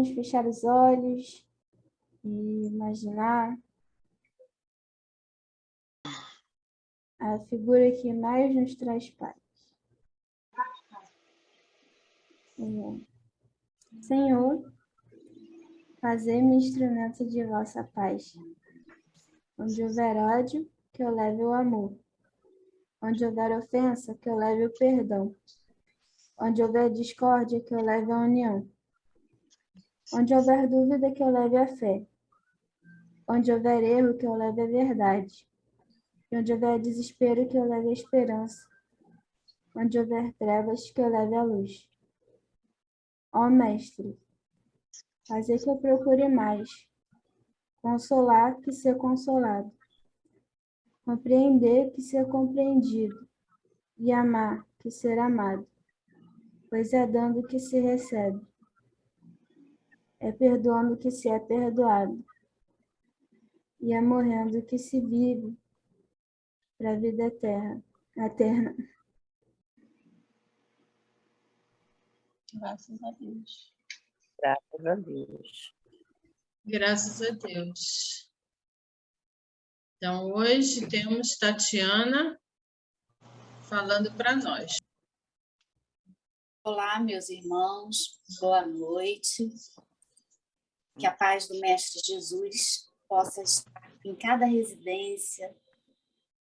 Vamos fechar os olhos e imaginar a figura que mais nos traz paz. Senhor, fazei-me instrumento de vossa paz. Onde houver ódio, que eu leve o amor. Onde houver ofensa, que eu leve o perdão. Onde houver discórdia, que eu leve a união. Onde houver dúvida, que eu leve a fé. Onde houver erro, que eu leve a verdade. E onde houver desespero, que eu leve a esperança. Onde houver trevas, que eu leve a luz. Ó Mestre, fazer que eu procure mais, consolar que ser consolado, compreender que ser compreendido, e amar que ser amado, pois é dando que se recebe, é perdoando que se é perdoado, e é morrendo que se vive para a vida eterna. Graças a Deus. Graças a Deus. Graças a Deus. Então, hoje temos Tatiana falando para nós. Olá, meus irmãos, boa noite. Que a paz do Mestre Jesus possa estar em cada residência,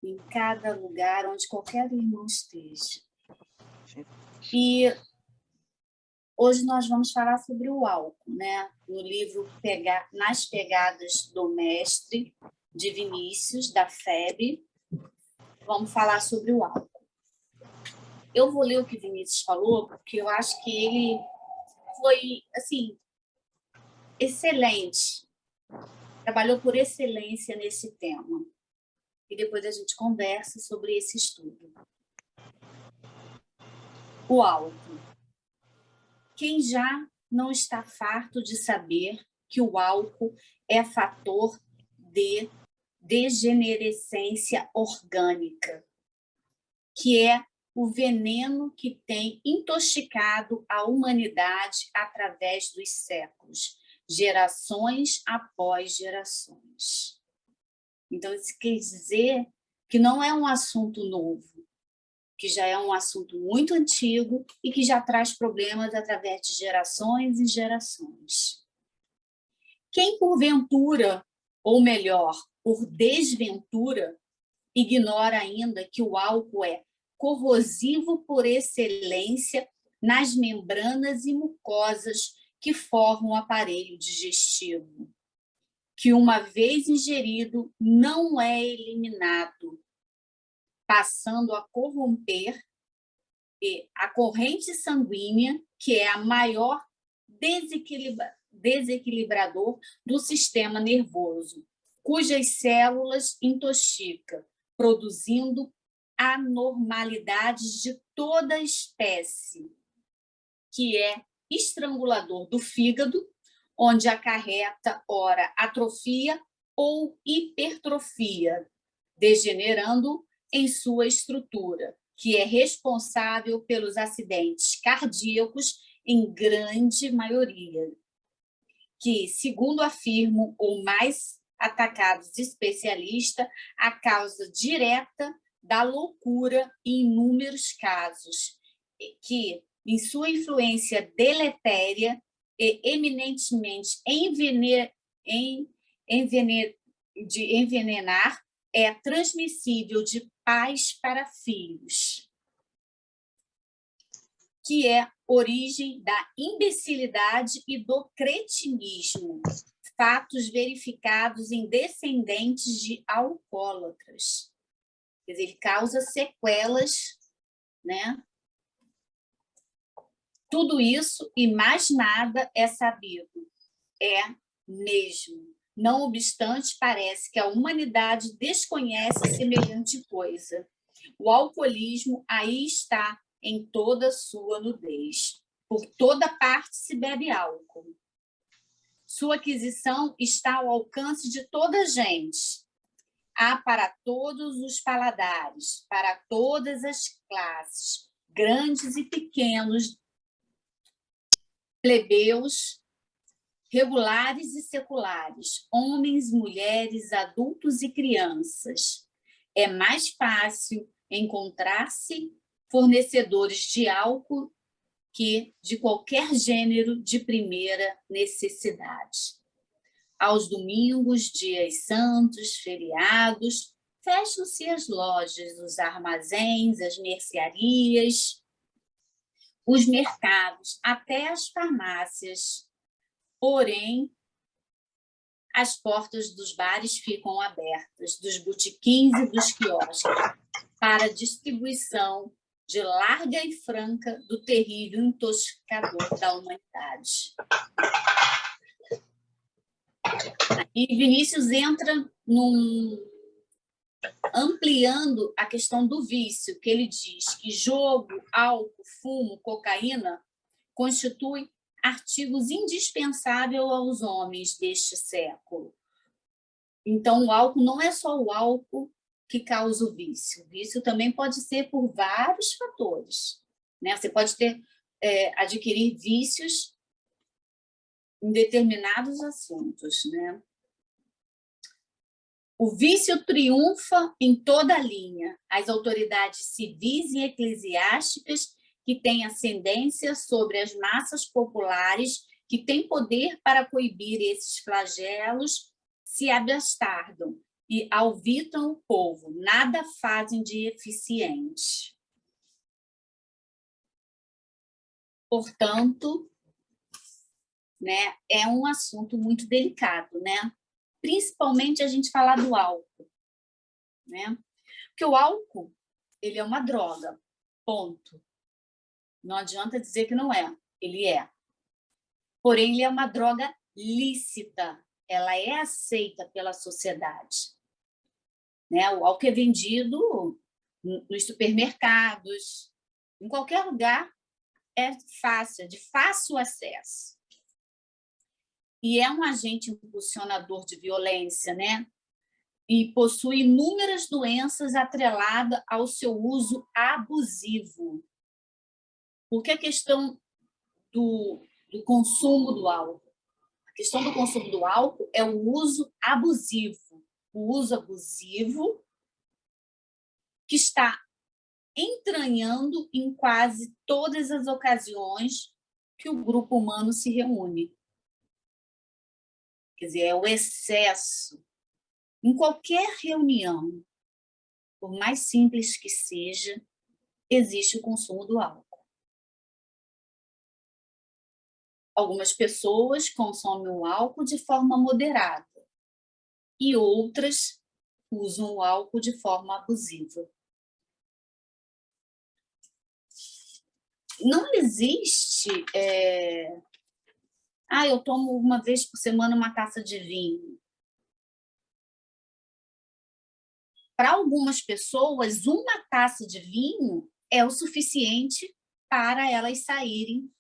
em cada lugar onde qualquer irmão esteja. E hoje nós vamos falar sobre o álcool, né? No livro Nas Pegadas do Mestre, de Vinícius, da FEB, vamos falar sobre o álcool. Eu vou ler o que Vinícius falou, porque eu acho que ele foi, assim, excelente. Trabalhou por excelência nesse tema. E depois a gente conversa sobre esse estudo. O álcool. Quem já não está farto de saber que o álcool é fator de degenerescência orgânica, que é o veneno que tem intoxicado a humanidade através dos séculos, gerações após gerações. Então, isso quer dizer que não é um assunto novo, que já é um assunto muito antigo e que já traz problemas através de gerações e gerações. Quem, porventura, ou melhor, por desventura, ignora ainda que o álcool é corrosivo por excelência nas membranas e mucosas que formam o aparelho digestivo, que uma vez ingerido não é eliminado, passando a corromper a corrente sanguínea, que é a maior desequilibrador do sistema nervoso, cujas células intoxica, produzindo anormalidades de toda espécie, que é estrangulador do fígado, onde acarreta, ora, atrofia ou hipertrofia, degenerando em sua estrutura, que é responsável pelos acidentes cardíacos em grande maioria, que, segundo afirmam ou mais atacados especialistas, a causa direta da loucura em inúmeros casos, que, em sua influência deletéria e eminentemente de envenenar, é transmissível de pais para filhos, que é origem da imbecilidade e do cretinismo, fatos verificados em descendentes de alcoólatras. Quer dizer, ele causa sequelas, né? Tudo isso e mais nada é sabido. É mesmo. Não obstante, parece que a humanidade desconhece semelhante coisa. O alcoolismo aí está em toda a sua nudez. Por toda parte se bebe álcool. Sua aquisição está ao alcance de toda a gente. Há para todos os paladares, para todas as classes, grandes e pequenos, plebeus, regulares e seculares, homens, mulheres, adultos e crianças. É mais fácil encontrar-se fornecedores de álcool que de qualquer gênero de primeira necessidade. Aos domingos, dias santos, feriados, fecham-se as lojas, os armazéns, as mercearias, os mercados, até as farmácias. Porém, as portas dos bares ficam abertas, dos botequins e dos quiosques, para distribuição de larga e franca do terrível intoxicador da humanidade. E Vinícius entra ampliando a questão do vício, que ele diz que jogo, álcool, fumo, cocaína constituem artigos indispensáveis aos homens deste século. Então, o álcool não é só o álcool que causa o vício. O vício também pode ser por vários fatores, né? Você pode adquirir vícios em determinados assuntos, né? O vício triunfa em toda a linha. As autoridades civis e eclesiásticas que têm ascendência sobre as massas populares, que têm poder para coibir esses flagelos, se abastardam e alvitam o povo, nada fazem de eficiente. Portanto, né, é um assunto muito delicado, né? Principalmente a gente falar do álcool, né? Porque o álcool, ele é uma droga, ponto. Não adianta dizer que não é, ele é. Porém, ele é uma droga lícita, ela é aceita pela sociedade, né? O álcool é vendido nos supermercados, em qualquer lugar, é fácil, de fácil acesso. E é um agente impulsionador de violência, né? E possui inúmeras doenças atreladas ao seu uso abusivo. Porque a questão do consumo do álcool? A questão do consumo do álcool é o uso abusivo. O uso abusivo que está entranhando em quase todas as ocasiões que o grupo humano se reúne. Quer dizer, é o excesso. Em qualquer reunião, por mais simples que seja, existe o consumo do álcool. Algumas pessoas consomem o álcool de forma moderada e outras usam o álcool de forma abusiva. Não existe... eu tomo uma vez por semana uma taça de vinho. Para algumas pessoas, uma taça de vinho é o suficiente para elas saírem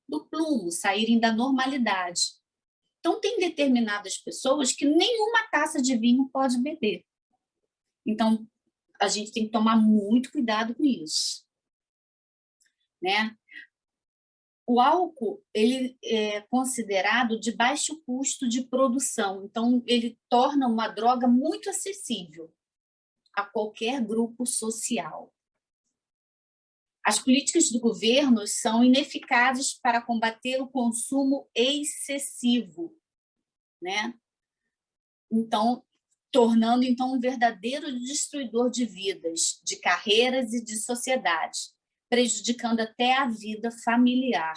do plumo, saírem da normalidade. Então, tem determinadas pessoas que nenhuma taça de vinho pode beber. Então, a gente tem que tomar muito cuidado com isso, né? O álcool, ele é considerado de baixo custo de produção, então ele torna uma droga muito acessível a qualquer grupo social. As políticas do governo são ineficazes para combater o consumo excessivo, né? Então, tornando um verdadeiro destruidor de vidas, de carreiras e de sociedade, prejudicando até a vida familiar.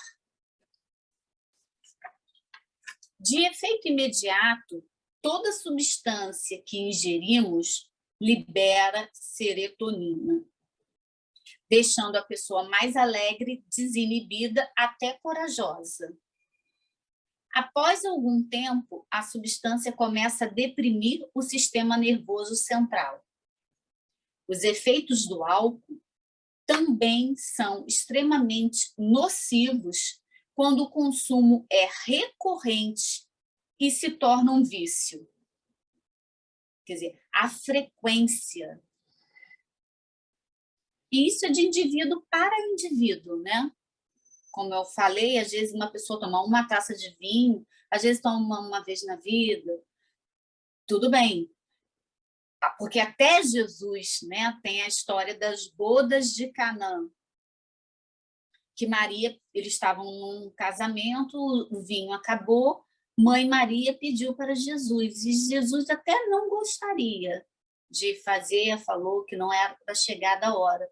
De efeito imediato, toda substância que ingerimos libera serotonina, deixando a pessoa mais alegre, desinibida, até corajosa. Após algum tempo, a substância começa a deprimir o sistema nervoso central. Os efeitos do álcool também são extremamente nocivos quando o consumo é recorrente e se torna um vício. Quer dizer, a frequência. E isso é de indivíduo para indivíduo, né? como eu falei, às vezes uma pessoa toma uma taça de vinho, às vezes toma uma vez na vida, tudo bem. Porque até Jesus, né, tem a história das bodas de Canaã, que Maria, eles estavam num casamento, o vinho acabou, mãe Maria pediu para Jesus, e Jesus até não gostaria de fazer, falou que não era para chegar da hora,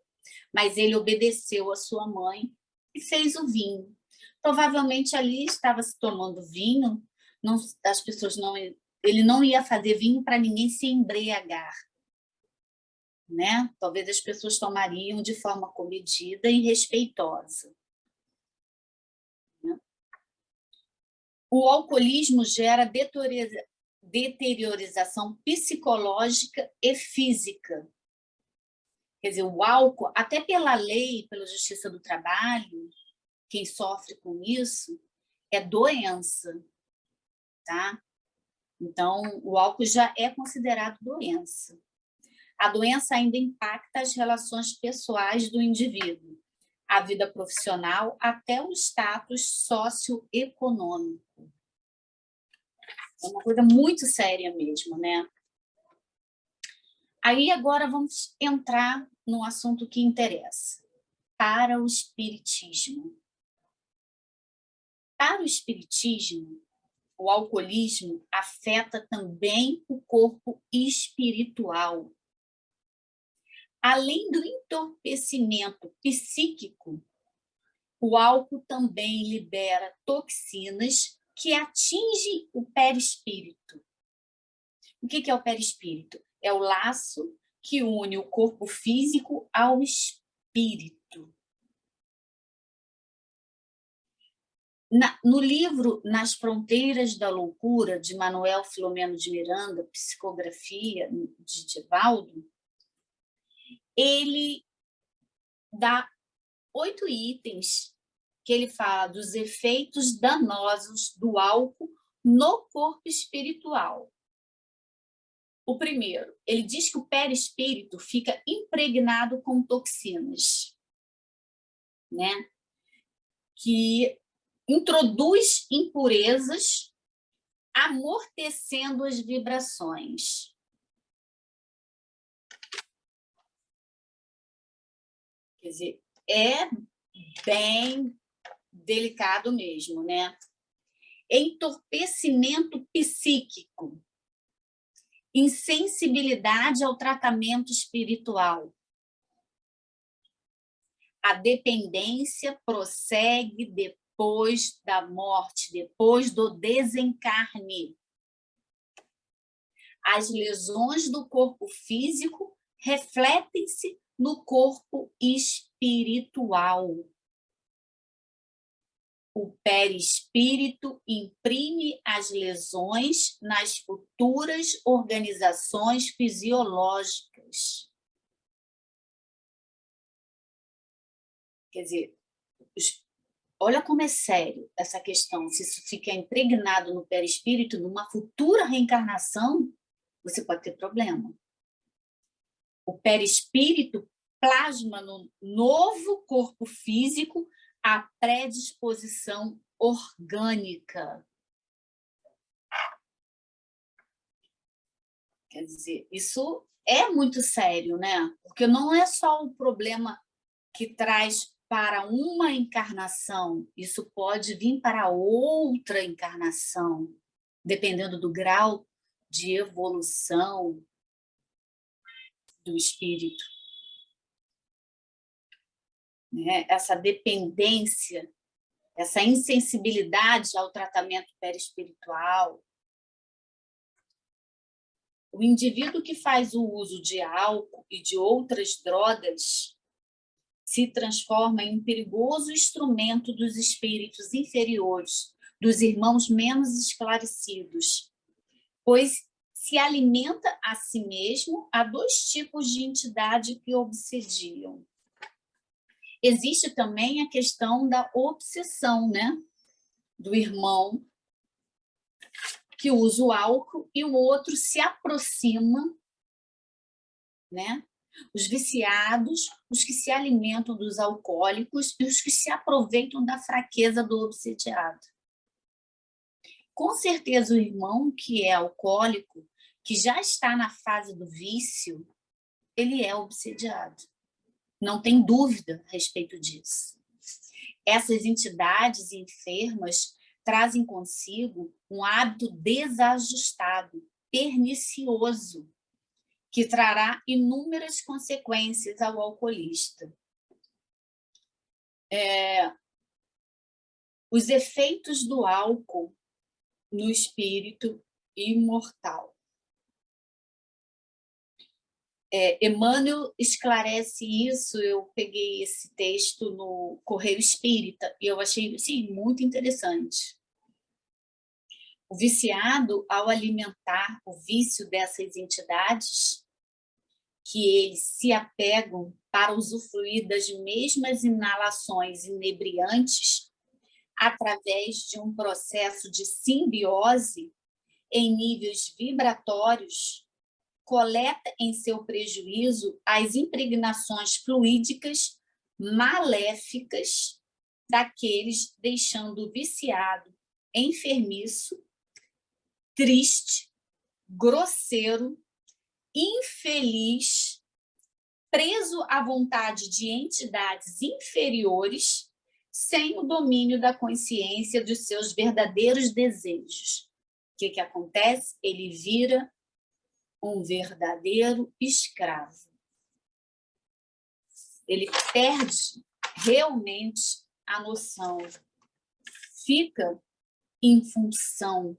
mas ele obedeceu a sua mãe e fez o vinho. Provavelmente ali estava se tomando vinho, não, as pessoas não, ele não ia fazer vinho para ninguém se embriagar, né? Talvez as pessoas tomariam de forma comedida e respeitosa. Né? O alcoolismo gera deteriorização psicológica e física. Quer dizer, o álcool, até pela lei, pela Justiça do Trabalho, quem sofre com isso é doença, tá? Então, o álcool já é considerado doença. A doença ainda impacta as relações pessoais do indivíduo, a vida profissional, até o status socioeconômico. É uma coisa muito séria mesmo, né? Aí agora vamos entrar no assunto que interessa, para o espiritismo. Para o espiritismo, o alcoolismo afeta também o corpo espiritual. Além do entorpecimento psíquico, o álcool também libera toxinas que atingem o perispírito. O que é o perispírito? É o laço que une o corpo físico ao espírito. No livro Nas Fronteiras da Loucura, de Manuel Filomeno de Miranda, psicografia de Divaldo, ele dá 8 itens que ele fala dos efeitos danosos do álcool no corpo espiritual. O primeiro, ele diz que o perispírito fica impregnado com toxinas, né? Que introduz impurezas, amortecendo as vibrações. Quer dizer, é bem delicado mesmo, né? Entorpecimento psíquico, insensibilidade ao tratamento espiritual. A dependência prossegue depois da morte, depois do desencarne. As lesões do corpo físico refletem-se no corpo espiritual. O perispírito imprime as lesões nas futuras organizações fisiológicas. Quer dizer, olha como é sério essa questão. Se isso fica impregnado no perispírito, numa futura reencarnação, você pode ter problema. O perispírito plasma no novo corpo físico a predisposição orgânica. Quer dizer, isso é muito sério, né? Porque não é só um problema que traz para uma encarnação, isso pode vir para outra encarnação, dependendo do grau de evolução do espírito. Né? Essa dependência, essa insensibilidade ao tratamento perispiritual. O indivíduo que faz o uso de álcool e de outras drogas se transforma em um perigoso instrumento dos espíritos inferiores, dos irmãos menos esclarecidos, pois se alimenta a si mesmo a 2 tipos de entidade que obsediam. Existe também a questão da obsessão, né? Do irmão que usa o álcool e o outro se aproxima, né? Os viciados, os que se alimentam dos alcoólicos e os que se aproveitam da fraqueza do obsediado. Com certeza, o irmão que é alcoólico, que já está na fase do vício, ele é obsediado. Não tem dúvida a respeito disso. Essas entidades enfermas trazem consigo um hábito desajustado, pernicioso, que trará inúmeras consequências ao alcoolista. Os efeitos do álcool no espírito imortal. Emmanuel esclarece isso, eu peguei esse texto no Correio Espírita e eu achei, sim, muito interessante. O viciado, ao alimentar o vício dessas entidades, que eles se apegam para usufruir das mesmas inalações inebriantes através de um processo de simbiose em níveis vibratórios, coleta em seu prejuízo as impregnações fluídicas maléficas daqueles, deixando o viciado enfermiço, triste, grosseiro, infeliz, preso à vontade de entidades inferiores, sem o domínio da consciência dos seus verdadeiros desejos. O que acontece? Ele vira um verdadeiro escravo. Ele perde realmente a noção, fica em função,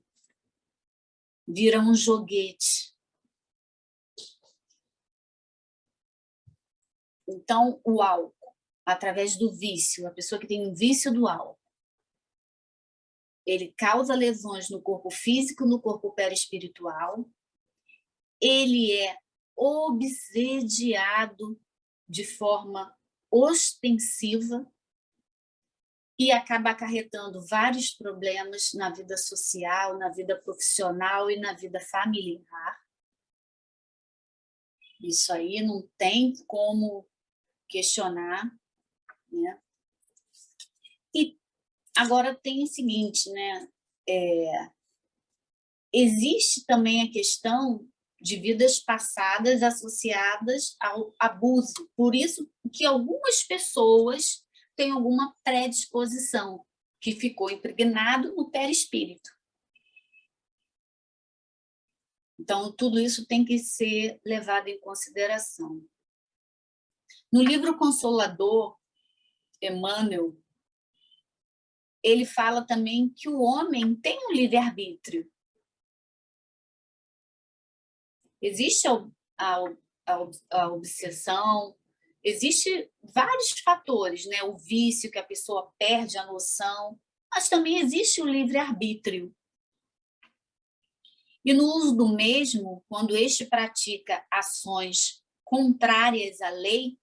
vira um joguete. Então, o álcool, através do vício, a pessoa que tem um vício do álcool, ele causa lesões no corpo físico, no corpo perispiritual, ele é obsediado de forma ostensiva e acaba acarretando vários problemas na vida social, na vida profissional e na vida familiar. Isso aí não tem como questionar, né? E agora tem o seguinte, né? Existe também a questão de vidas passadas associadas ao abuso. Por isso que algumas pessoas têm alguma predisposição, que ficou impregnado no perispírito. Então, tudo isso tem que ser levado em consideração. No livro Consolador, Emmanuel, ele fala também que o homem tem um livre-arbítrio. Existe a obsessão, existe vários fatores, né? O vício, que a pessoa perde a noção, mas também existe o livre-arbítrio. E no uso do mesmo, quando este pratica ações contrárias à lei,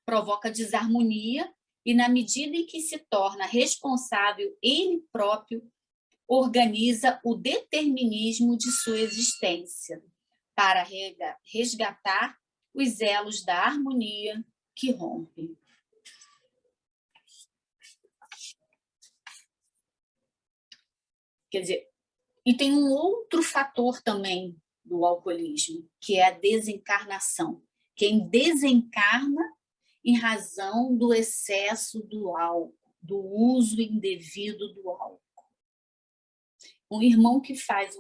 provoca desarmonia e, na medida em que se torna responsável ele próprio, organiza o determinismo de sua existência para resgatar os elos da harmonia que rompem. Quer dizer, e tem um outro fator também do alcoolismo, que é a desencarnação. Quem desencarna em razão do excesso do álcool, do uso indevido do álcool. Um irmão que faz,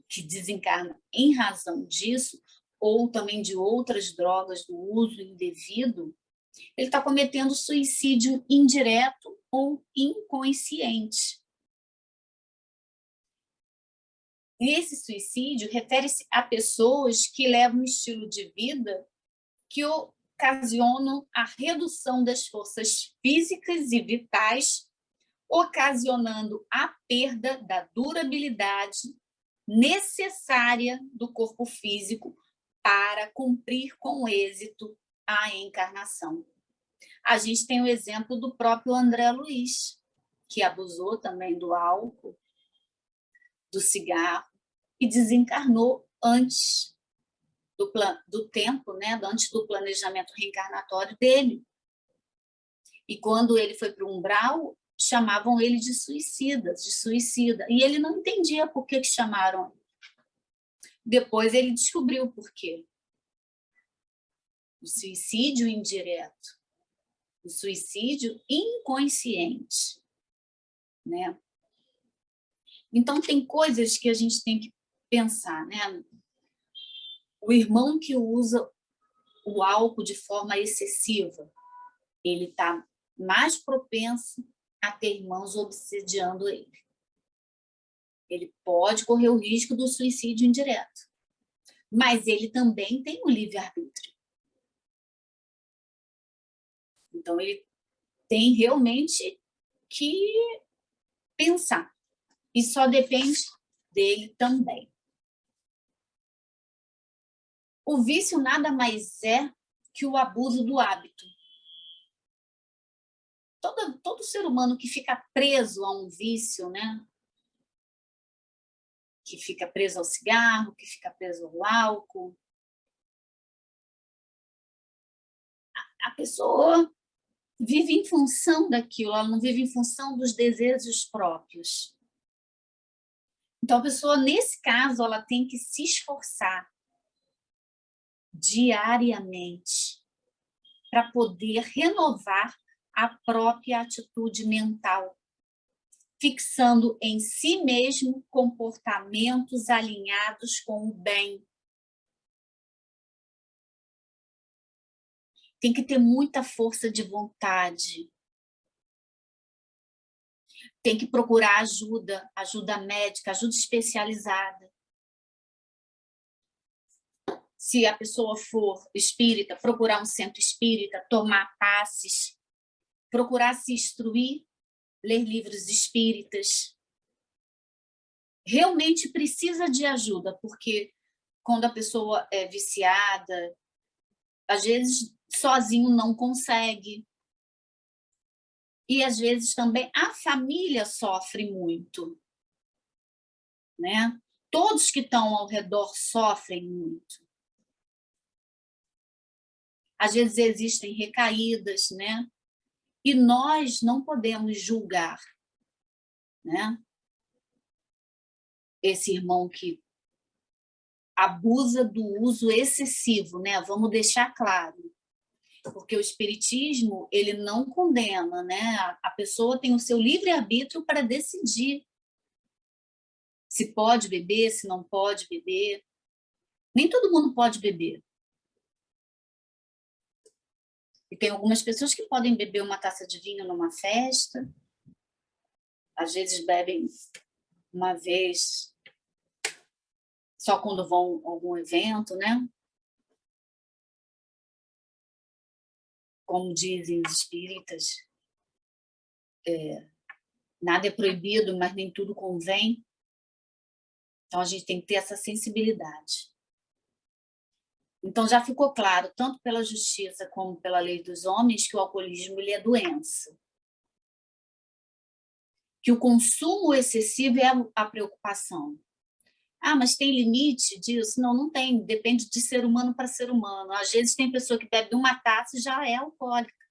que desencarna em razão disso, ou também de outras drogas, do uso indevido, ele está cometendo suicídio indireto ou inconsciente. E esse suicídio refere-se a pessoas que levam um estilo de vida que ocasionam a redução das forças físicas e vitais, ocasionando a perda da durabilidade necessária do corpo físico para cumprir com êxito a encarnação. A gente tem o exemplo do próprio André Luiz, que abusou também do álcool, do cigarro, e desencarnou antes do tempo, né, antes do planejamento reencarnatório dele. E quando ele foi para o umbral, chamavam ele de suicida. E ele não entendia por que chamaram. Depois ele descobriu o porquê. O suicídio indireto, o suicídio inconsciente, né? Então, tem coisas que a gente tem que pensar, né? O irmão que usa o álcool de forma excessiva, ele está mais propenso a ter irmãos obsediando ele. Ele pode correr o risco do suicídio indireto, mas ele também tem o livre-arbítrio. Então, ele tem realmente que pensar. E só depende dele também. O vício nada mais é que o abuso do hábito. Todo ser humano que fica preso a um vício, né? Que fica preso ao cigarro, que fica preso ao álcool, a pessoa vive em função daquilo, ela não vive em função dos desejos próprios. Então, a pessoa, nesse caso, ela tem que se esforçar diariamente para poder renovar a própria atitude mental, fixando em si mesmo comportamentos alinhados com o bem. Tem que ter muita força de vontade. Tem que procurar ajuda médica, ajuda especializada. Se a pessoa for espírita, procurar um centro espírita, tomar passes, procurar se instruir, ler livros espíritas. Realmente precisa de ajuda, porque quando a pessoa é viciada, às vezes sozinho não consegue. E às vezes também a família sofre muito, né? Todos que estão ao redor sofrem muito. Às vezes existem recaídas, né? E nós não podemos julgar, né? Esse irmão que abusa do uso excessivo, né? Vamos deixar claro. Porque o espiritismo, ele não condena, né? A pessoa tem o seu livre-arbítrio para decidir se pode beber, se não pode beber. Nem todo mundo pode beber. E tem algumas pessoas que podem beber uma taça de vinho numa festa. Às vezes bebem uma vez só quando vão a algum evento, né? Como dizem os espíritas, nada é proibido, mas nem tudo convém. Então, a gente tem que ter essa sensibilidade. Então, já ficou claro, tanto pela justiça como pela lei dos homens, que o alcoolismo ele é doença. Que o consumo excessivo é a preocupação. Ah, mas tem limite disso? Não, não tem. Depende de ser humano para ser humano. Às vezes tem pessoa que bebe uma taça e já é alcoólica.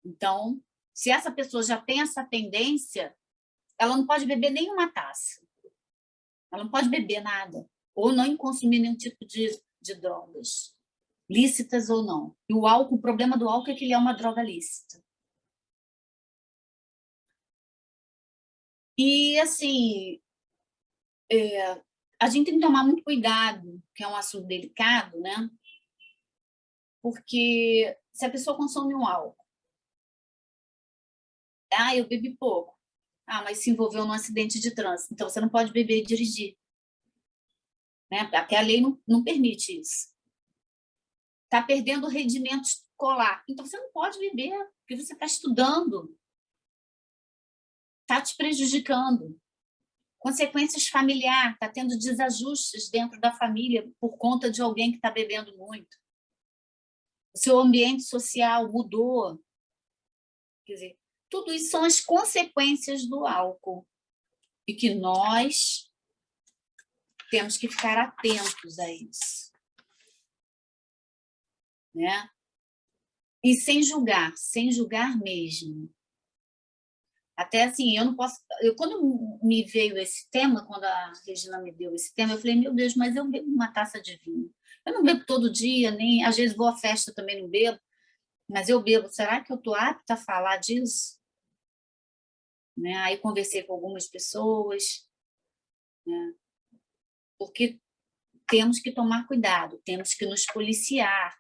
Então, se essa pessoa já tem essa tendência, ela não pode beber nenhuma taça. Ela não pode beber nada. Ou não consumir nenhum tipo de drogas, lícitas ou não. E o álcool, o problema do álcool é que ele é uma droga lícita. E, assim, a gente tem que tomar muito cuidado, que é um assunto delicado, né? Porque se a pessoa consome um álcool, eu bebi pouco. Mas se envolveu num acidente de trânsito, então você não pode beber e dirigir. Né? Porque a lei não permite isso. Está perdendo o rendimento escolar. Então, você não pode beber, porque você está estudando. Está te prejudicando. Consequências familiares, está tendo desajustes dentro da família por conta de alguém que está bebendo muito. O seu ambiente social mudou. Quer dizer, tudo isso são as consequências do álcool. E que nós temos que ficar atentos a isso, né? E sem julgar mesmo. Até assim, eu não posso... quando me veio esse tema, quando a Regina me deu esse tema, eu falei, meu Deus, mas eu bebo uma taça de vinho. Eu não bebo todo dia, nem às vezes vou à festa também não bebo, mas eu bebo. Será que eu estou apta a falar disso? Né? Aí conversei com algumas pessoas, né? Porque temos que tomar cuidado, temos que nos policiar.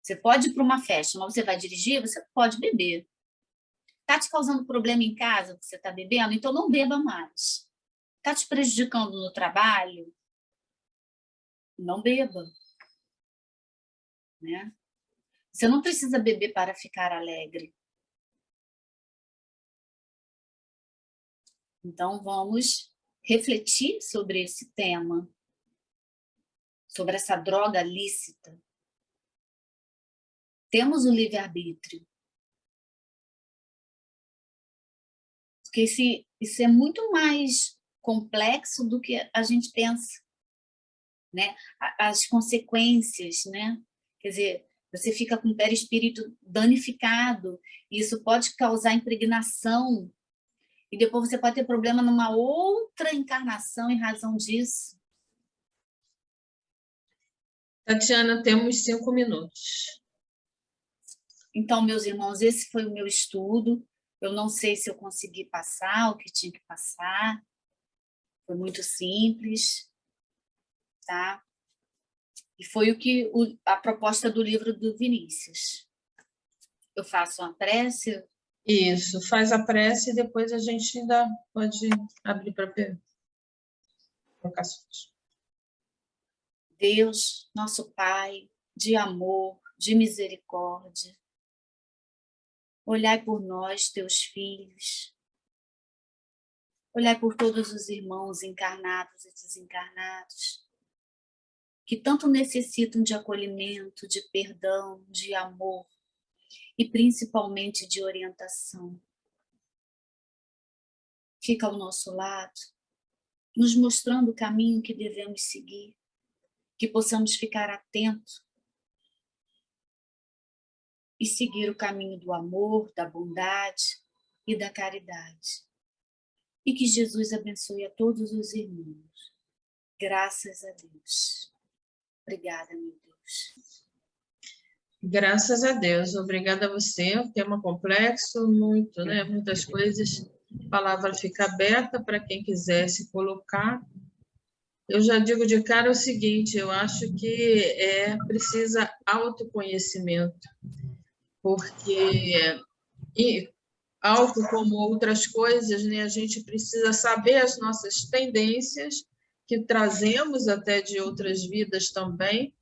Você pode ir para uma festa, mas você vai dirigir, você pode beber. Está te causando problema em casa, você está bebendo? Então não beba mais. Está te prejudicando no trabalho? Não beba. Né? Você não precisa beber para ficar alegre. Então vamos refletir sobre esse tema, sobre essa droga lícita. Temos o livre-arbítrio. Porque isso é muito mais complexo do que a gente pensa, né? As consequências, né? Quer dizer, você fica com o perispírito danificado, e isso pode causar impregnação, e depois você pode ter problema numa outra encarnação em razão disso. Tatiana, temos 5 minutos. Então, meus irmãos, esse foi o meu estudo. Eu não sei se eu consegui passar o que tinha que passar. Foi muito simples, tá? E foi a proposta do livro do Vinícius. Eu faço uma prece? Isso, faz a prece e depois a gente ainda pode abrir para colocações. Deus, nosso Pai, de amor, de misericórdia, olhai por nós, teus filhos, olhai por todos os irmãos encarnados e desencarnados, que tanto necessitam de acolhimento, de perdão, de amor e principalmente de orientação. Fica ao nosso lado, nos mostrando o caminho que devemos seguir, que possamos ficar atentos e seguir o caminho do amor, da bondade e da caridade. E que Jesus abençoe a todos os irmãos. Graças a Deus. Obrigada, meu Deus. Graças a Deus. Obrigada a você. O tema complexo, muito, né? Muitas coisas. A palavra fica aberta para quem quiser se colocar. Eu já digo de cara o seguinte, eu acho que precisa autoconhecimento, porque álcool, como outras coisas, né, a gente precisa saber as nossas tendências, que trazemos até de outras vidas também,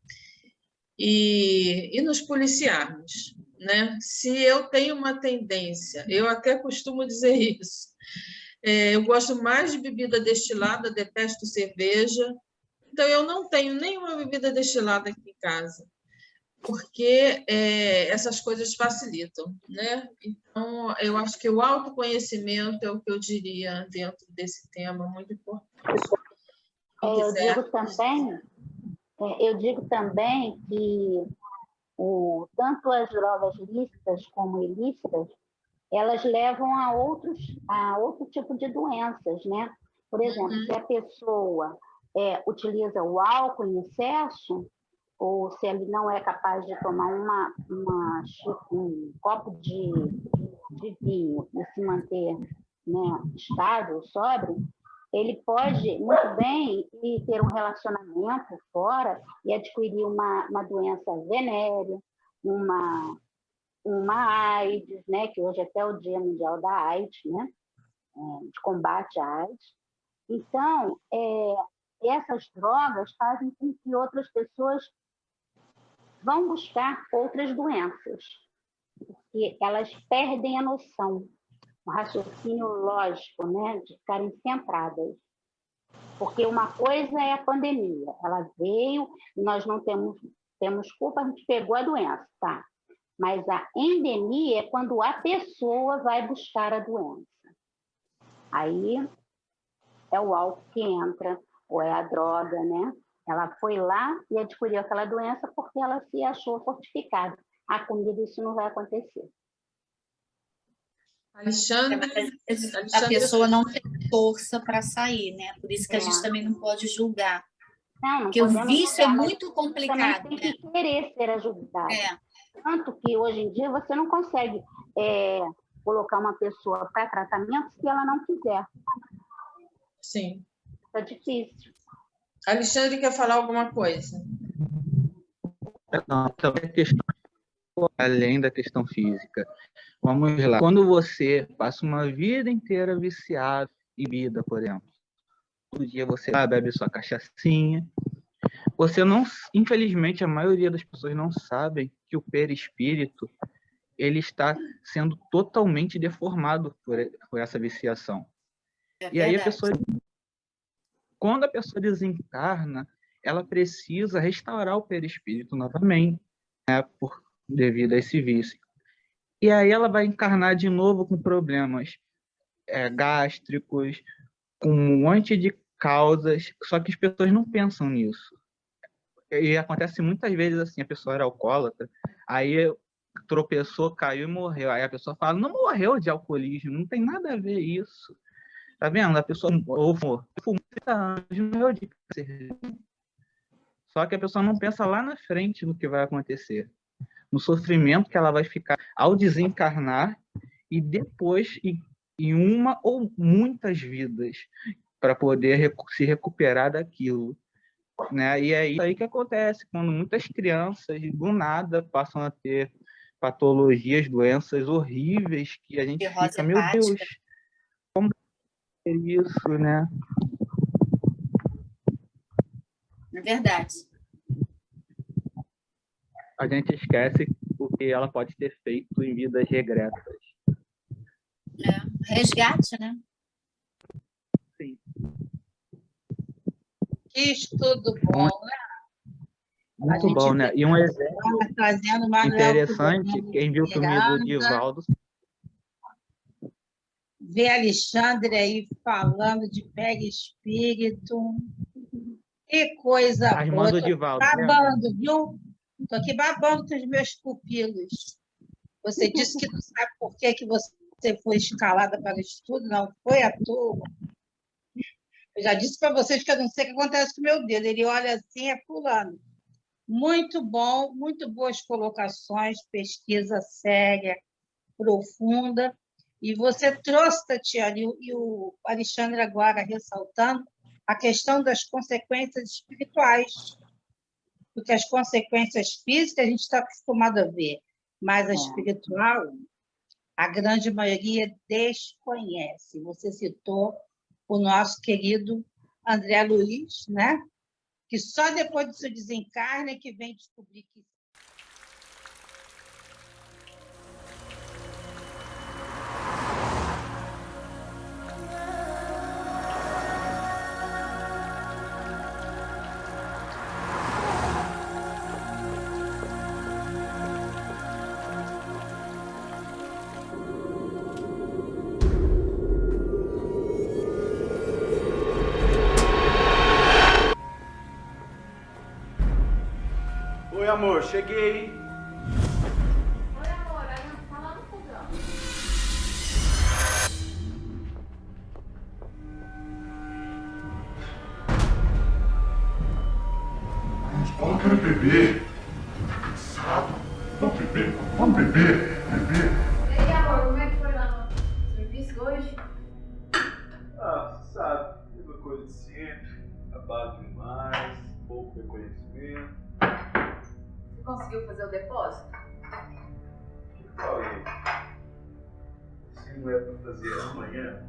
e nos policiarmos, né? Se eu tenho uma tendência, eu até costumo dizer isso, eu gosto mais de bebida destilada, detesto cerveja, então eu não tenho nenhuma bebida destilada aqui em casa, porque essas coisas facilitam, né? Então, eu acho que o autoconhecimento é o que eu diria dentro desse tema, muito importante. Eu digo também que tanto as drogas lícitas como ilícitas, elas levam a outro tipo de doenças, né? Por exemplo, se a pessoa utiliza o álcool em excesso, ou se ele não é capaz de tomar um copo de vinho e se manter, né, estável, sóbrio, ele pode muito bem ir ter um relacionamento fora e adquirir uma doença venérea, uma AIDS, né, que hoje é até o Dia Mundial da AIDS, né, de combate à AIDS. Então, essas drogas fazem com que outras pessoas vão buscar outras doenças, porque elas perdem a noção, o raciocínio lógico, né, de ficarem centradas. Porque uma coisa é a pandemia, ela veio, nós não temos culpa, a gente pegou a doença, tá? Mas a endemia é quando a pessoa vai buscar a doença. Aí é o álcool que entra, ou é a droga, né? Ela foi lá e adquiriu aquela doença porque ela se achou fortificada. A comida, isso não vai acontecer. Alexandre, Mas às vezes a Alexandre, pessoa não tem força para sair, né? Por isso que a gente também não pode julgar. Não Porque o podemos vício é julgar, mas muito você complicado, também né? tem que querer ser ajudado. É, Tanto que hoje em dia você não consegue colocar uma pessoa para tratamento se ela não quiser. sim. É difícil. Alexandre quer falar alguma coisa? Não, também a questão além da questão física. Vamos lá. Quando você passa uma vida inteira viciado em bebida, por exemplo, todo dia você bebe sua cachaçinha, você não, infelizmente, a maioria das pessoas não sabem que o perispírito ele está sendo totalmente deformado por essa viciação. é E aí a verdade. pessoa, quando a pessoa desencarna, ela precisa restaurar o perispírito novamente, né, devido a esse vício. E aí ela vai encarnar de novo com problemas gástricos, com um monte de causas, só que as pessoas não pensam nisso. E acontece muitas vezes assim, a pessoa era alcoólatra, aí tropeçou, caiu e morreu. Aí a pessoa fala, não morreu de alcoolismo, não tem nada a ver isso. Tá vendo? A pessoa fumou 30 anos, não morreu de câncer. Só que a pessoa não pensa lá na frente no que vai acontecer. No sofrimento que ela vai ficar ao desencarnar e depois em uma ou muitas vidas para poder se recuperar daquilo. Né? E é isso aí que acontece quando muitas crianças, do nada, passam a ter patologias, doenças horríveis que a gente Cirrose fica, meu Deus, hepática. como é isso, né? É verdade. A gente esquece o que ela pode ter feito em vidas regretas. Resgate, né? Sim. Que estudo bom, né? Muito gente bom, né? E um exemplo Tá trazendo Manuel interessante, Filomeno quem viu o filme do Miranda, Divaldo, ver Alexandre aí falando de pega espírito. Que coisa a irmã boa. do Tô Divaldo, né? babando, viu? Estou aqui babando com os meus pupilos. Você disse que não sabe por que que você foi escalada para o estudo, não foi à toa. Eu já disse para vocês que eu não sei o que acontece com o meu dedo. Ele olha assim, é fulano. Muito bom, muito boas colocações, pesquisa séria, profunda. E você trouxe, Tatiana, e o Alexandre agora ressaltando a questão das consequências espirituais. Porque as consequências físicas a gente está acostumado a ver, mas a espiritual, a grande maioria desconhece. Você citou o nosso querido André Luiz, né? Que só depois do seu desencarne é que vem descobrir que Oi, amor, cheguei. Oi, amor, tá lá no fogão. Eu quero beber. Tô cansado. Vamos beber, vamos beber, beber. E aí, amor, como é que foi lá no serviço hoje? Ah, você sabe, mesma coisa de sempre. Trabalho demais, pouco reconhecimento. Você conseguiu fazer o depósito? O que eu falei? Se não é pra fazer amanhã,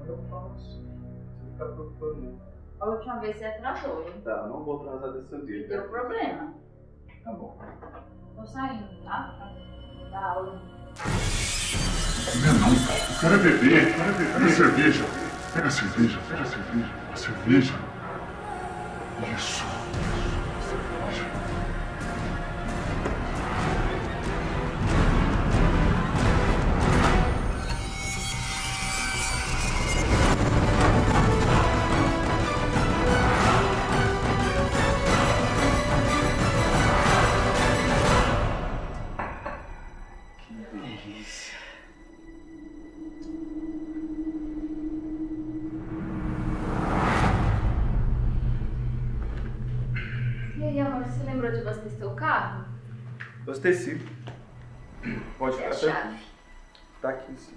eu faço. Você não tá preocupando, não. A última vez você atrasou, hein? Tá, não vou atrasar dessa E vez. deu problema. Tá bom. Tô saindo, tá? Da aula. Não, eu quero beber, eu quero beber. Pega a cerveja. Pega a cerveja, pega a cerveja. A cerveja. Isso. Cerveja. delícia. E aí, amor, você lembrou de abastecer o carro? Abasteci. Pode E a ficar chave? tranquilo. Tá aqui sim.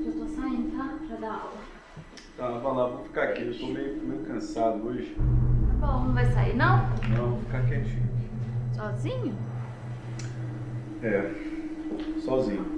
Já tô saindo, tá? Pra dar aula. Tá, vai lá, vou ficar aqui. Eu tô meio cansado hoje. Tá bom, não vai sair, não? Não, vou ficar quietinho aqui. Sozinho? É, sozinho.